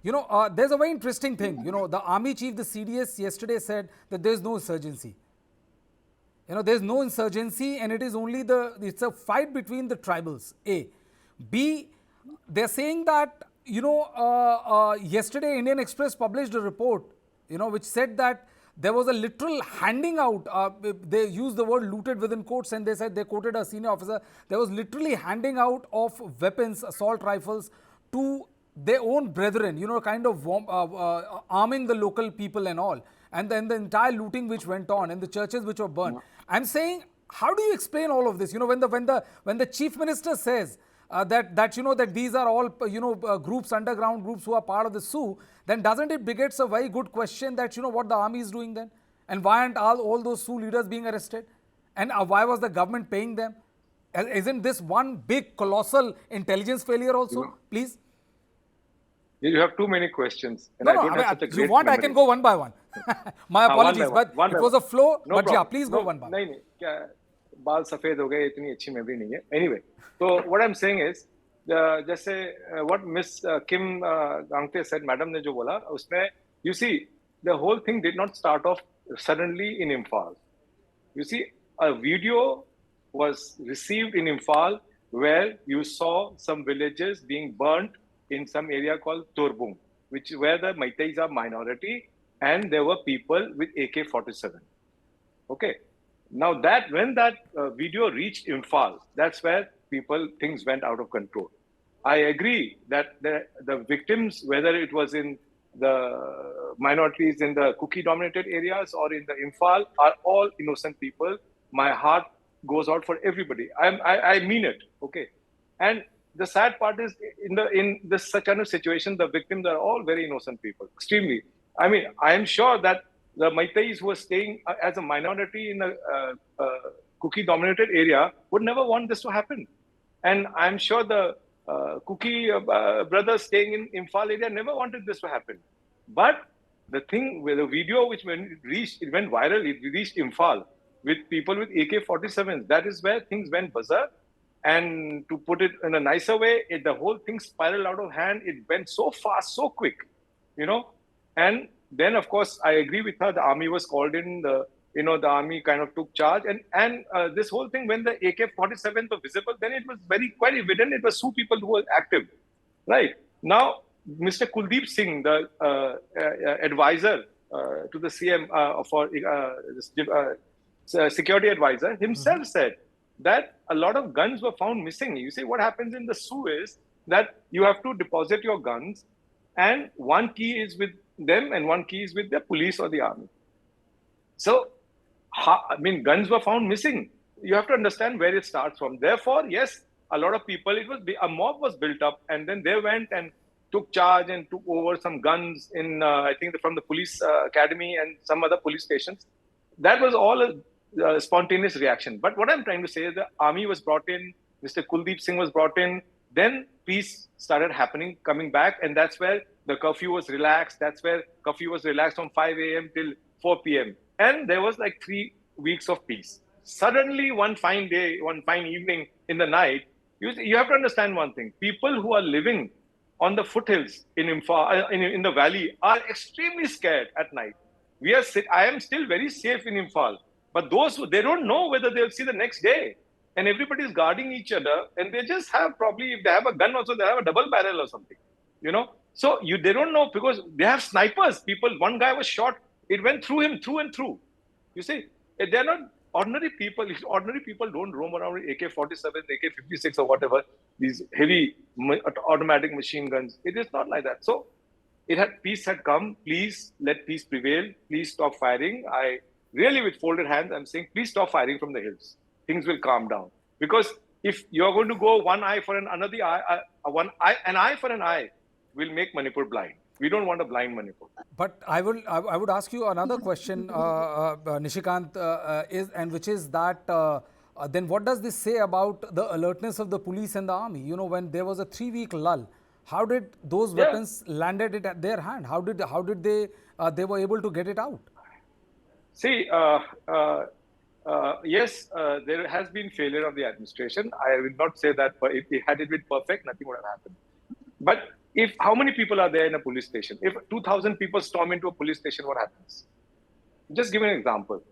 There's a very interesting thing. The army chief, the CDS, yesterday said that there's no insurgency. There's no insurgency, and it is only it's a fight between the tribals. A. B. They're saying that, yesterday Indian Express published a report, which said that there was a literal handing out. They used the word looted within quotes, and they said, they quoted a senior officer. There was literally handing out of weapons, assault rifles, to their own brethren, kind of arming the local people and all. And then the entire looting which went on, and the churches which were burned. I'm saying, how do you explain all of this? When the chief minister says that these are all groups, underground groups who are part of the coup, then doesn't it begets a very good question that what the army is doing then, and why aren't all those coup leaders being arrested, and why was the government paying them? Isn't this one big colossal intelligence failure also? Please. You have too many questions. And you want, I can go one by one. My apologies, but it was a flow. No but problem. Yeah, please go one by one. No, बाल सफेद हो गए, इतनी अच्छी memory नहीं है. Anyway, so what I'm saying is, what Miss Kim Gangte said, Madam ने जो बोला, उसमें, you see, the whole thing did not start off suddenly in Imphal. You see, a video was received in Imphal where you saw some villages being burnt in some area called Torbung, where the Meiteis are minority, and there were people with AK-47. Okay. Now when that video reached Imphal, that's where things went out of control. I agree that the victims, whether it was in the minorities in the Kuki-dominated areas or in the Imphal, are all innocent people. My heart goes out for everybody. I mean it. Okay. And the sad part is, in this such kind of situation, the victims are all very innocent people, extremely. I mean, I am sure that the Meiteis who were staying as a minority in a Kuki-dominated area would never want this to happen. And I'm sure the Kuki brothers staying in Imphal area never wanted this to happen. But the thing with the video, which it went viral, it reached Imphal with people with AK-47s. That is where things went berserk. And to put it in a nicer way, the whole thing spiraled out of hand. It went so fast, so quick, And then, of course, I agree with her. The army was called in. The army kind of took charge. And this whole thing, when the AK-47s were visible, then it was quite evident it was two people who were active, right? Now, Mr. Kuldeep Singh, the advisor to the CM security advisor, himself said that a lot of guns were found missing. You see, what happens in the coup is that you have to deposit your guns, and one key is with them and one key is with the police or the army. So, guns were found missing. You have to understand where it starts from. Therefore, yes, a lot of people, a mob was built up, and then they went and took charge and took over some guns in, I think, from the police academy and some other police stations. That was all a spontaneous reaction. But what I'm trying to say is the army was brought in, Mr. Kuldeep Singh was brought in, then peace started happening, coming back, and that's where the curfew was relaxed. That's where curfew was relaxed from 5 a.m. till 4 p.m. And there was like 3 weeks of peace. Suddenly, one fine day, one fine evening in the night, you have to understand one thing. People who are living on the foothills in Imphal, in the valley, are extremely scared at night. I am still very safe in Imphal. But those they don't know whether they'll see the next day. And everybody is guarding each other. And they just have probably, if they have a gun also, they have a double barrel or something. So they don't know because they have snipers. One guy was shot. It went through him, through and through. You see, they're not ordinary people. Ordinary people don't roam around with AK-47, AK-56 or whatever, these heavy automatic machine guns. It is not like that. So peace had come. Please let peace prevail. Please stop firing. Really, with folded hands, I'm saying, please stop firing from the hills. Things will calm down. Because if you're going to go one eye for another eye, an eye for an eye will make Manipur blind. We don't want a blind Manipur. But I would ask you another question, Nishikant, which is that then what does this say about the alertness of the police and the army? When there was a 3-week lull, how did those weapons landed it at their hand? How did they were able to get it out? See, yes, there has been failure of the administration. I will not say that had it been perfect, nothing would have happened. But if how many people are there in a police station? If 2,000 people storm into a police station, what happens? Just give an example.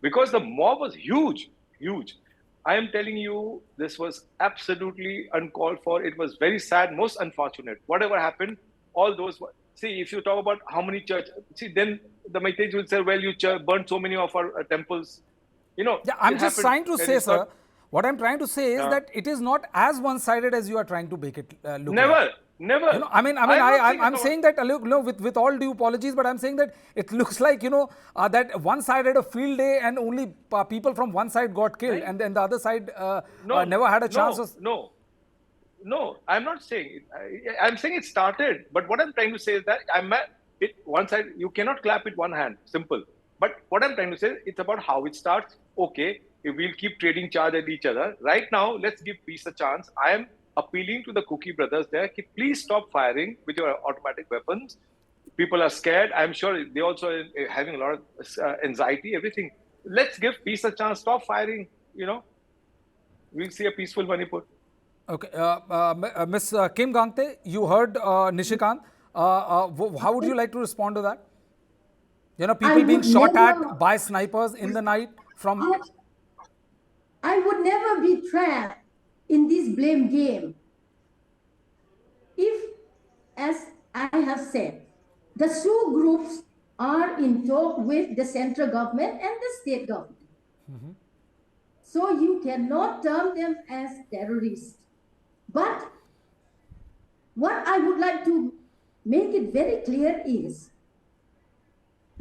Because the mob was huge, huge. I am telling you, this was absolutely uncalled for. It was very sad, most unfortunate. Whatever happened, all those. See, if you talk about how many churches, see, then the Maitej will say, well, you burnt so many of our temples. You know, Yeah, it I'm just happened. trying to And say, it's not, sir, what I'm trying to say is that it is not as one-sided as you are trying to make it look like. never, never. You know, I'm not saying I'm it's saying that, look, no, with all due apologies, but I'm saying that it looks like, that one side had a field day and only people from one side got killed, and then the other side no, never had a chance no, of. no. No, I'm not saying. I'm saying it started. But what I'm trying to say is that it. One side, you cannot clap with one hand. Simple. But what I'm trying to say, it's about how it starts. Okay, if we'll keep trading charge at each other. Right now, let's give peace a chance. I am appealing to the Cookie brothers there. Please stop firing with your automatic weapons. People are scared. I'm sure they also are having a lot of anxiety. Everything. Let's give peace a chance. Stop firing. We'll see a peaceful Manipur. Okay, Miss Kim Gangte, you heard Nishikant. How would you like to respond to that? I People being would shot never, at by snipers in the night from. I, I would never be trapped in this blame game. If, as I have said, the two groups are in talk with the central government and the state government. So you cannot term them as terrorists. But what I would like to make it very clear is,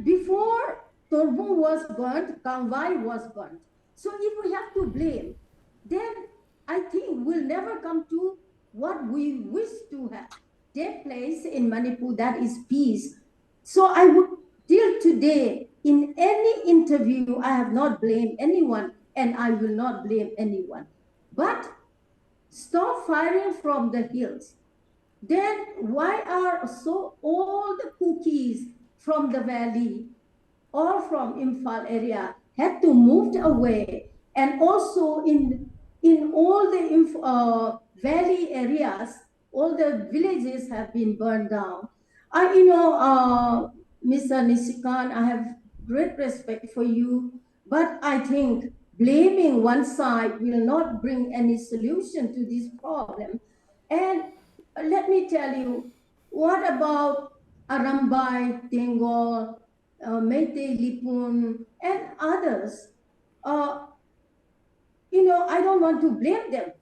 before Torbu was burnt, Kangwai was burnt. So if we have to blame, then I think we'll never come to what we wish to have take place in Manipur, that is peace. So I would, till today, in any interview, I have not blamed anyone and I will not blame anyone. But stop firing from the hills. Then why are so all the cookies from the valley or from Imphal area had to moved away, and also in all the valley areas, all the villages have been burned down. Mr. Nishikant, I have great respect for you, but I think blaming one side will not bring any solution to this problem. And let me tell you, what about Arambai, Tengol, Meitei Lipun, and others? I don't want to blame them.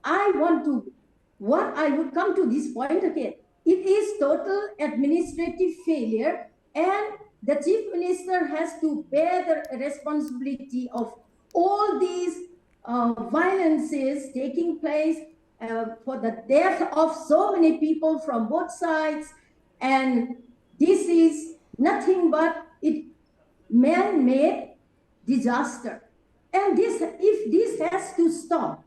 What I would come to this point again. It is total administrative failure, and the chief minister has to bear the responsibility of all these violences taking place, for the death of so many people from both sides. And this is nothing but man-made disaster. And if this has to stop,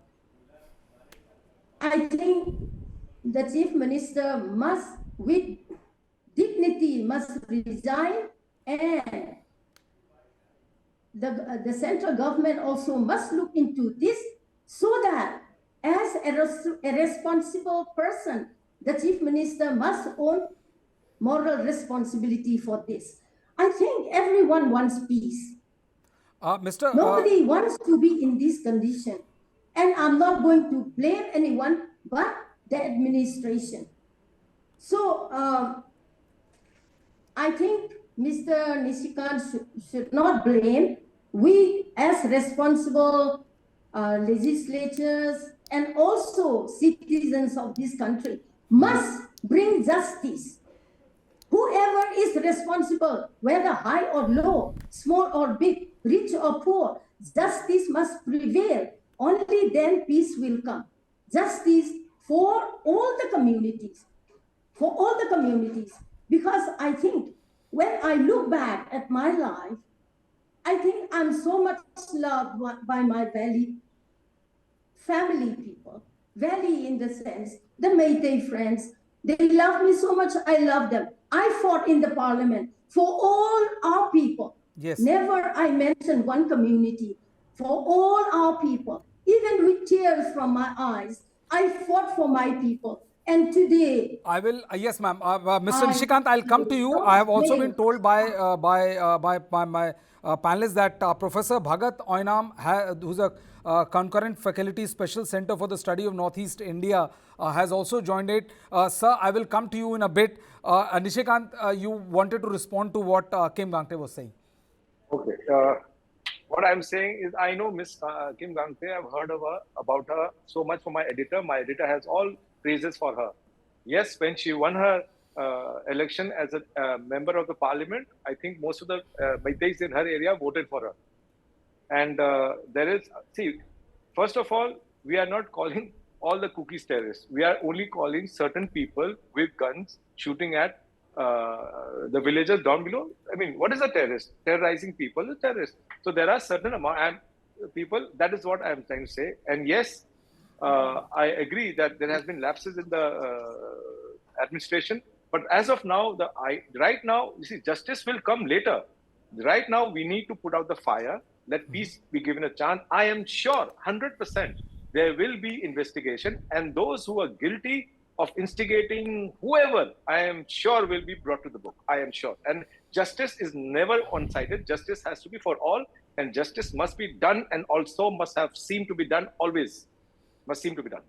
I think the chief minister must, with dignity, must resign, and the central government also must look into this, so that as a responsible person, the chief minister must own moral responsibility for this. I think everyone wants peace. Mr. Nobody wants to be in this condition. And I'm not going to blame anyone but the administration. So I think Mr. Nishikant should not blame. We, as responsible legislators and also citizens of this country, must bring justice. Whoever is responsible, whether high or low, small or big, rich or poor, justice must prevail. Only then peace will come. Justice for all the communities. For all the communities. Because I think when I look back at my life, I think I'm so much loved by my family people. Valley in the sense, the Meitei friends, they love me so much, I love them. I fought in the parliament for all our people. Yes. Never I mentioned one community. For all our people, even with tears from my eyes, I fought for my people. And today, I will, yes, ma'am. Mr. I Nishikant, I'll come to you. I have also been told by my panelists that Professor Bhagat Oinam, who's a concurrent faculty special center for the study of Northeast India, has also joined it. Sir, I will come to you in a bit. Nishikant, you wanted to respond to what Kim Gangte was saying. Okay. What I'm saying is, I know Miss Kim Gangte. I've heard of her, about her so much from my editor. My editor has all praises for her. Yes, when she won her election as a member of the parliament, I think most of the Maitais in her area voted for her. And there is, see, first of all, we are not calling all the cookies terrorists. We are only calling certain people with guns shooting at the villagers down below. I mean, what is a terrorist? Terrorizing people is terrorist. So there are certain amount people. That is what I am trying to say. And yes, I agree that there has been lapses in the administration. But as of now, right now, you see, justice will come later. Right now, we need to put out the fire. Let peace be given a chance. I am sure, 100%, there will be investigation, and those who are guilty of instigating whoever, I am sure will be brought to the book. I am sure. And justice is never one-sided. Justice has to be for all, and justice must be done, and also must have seemed to be done always. Must seem to be done.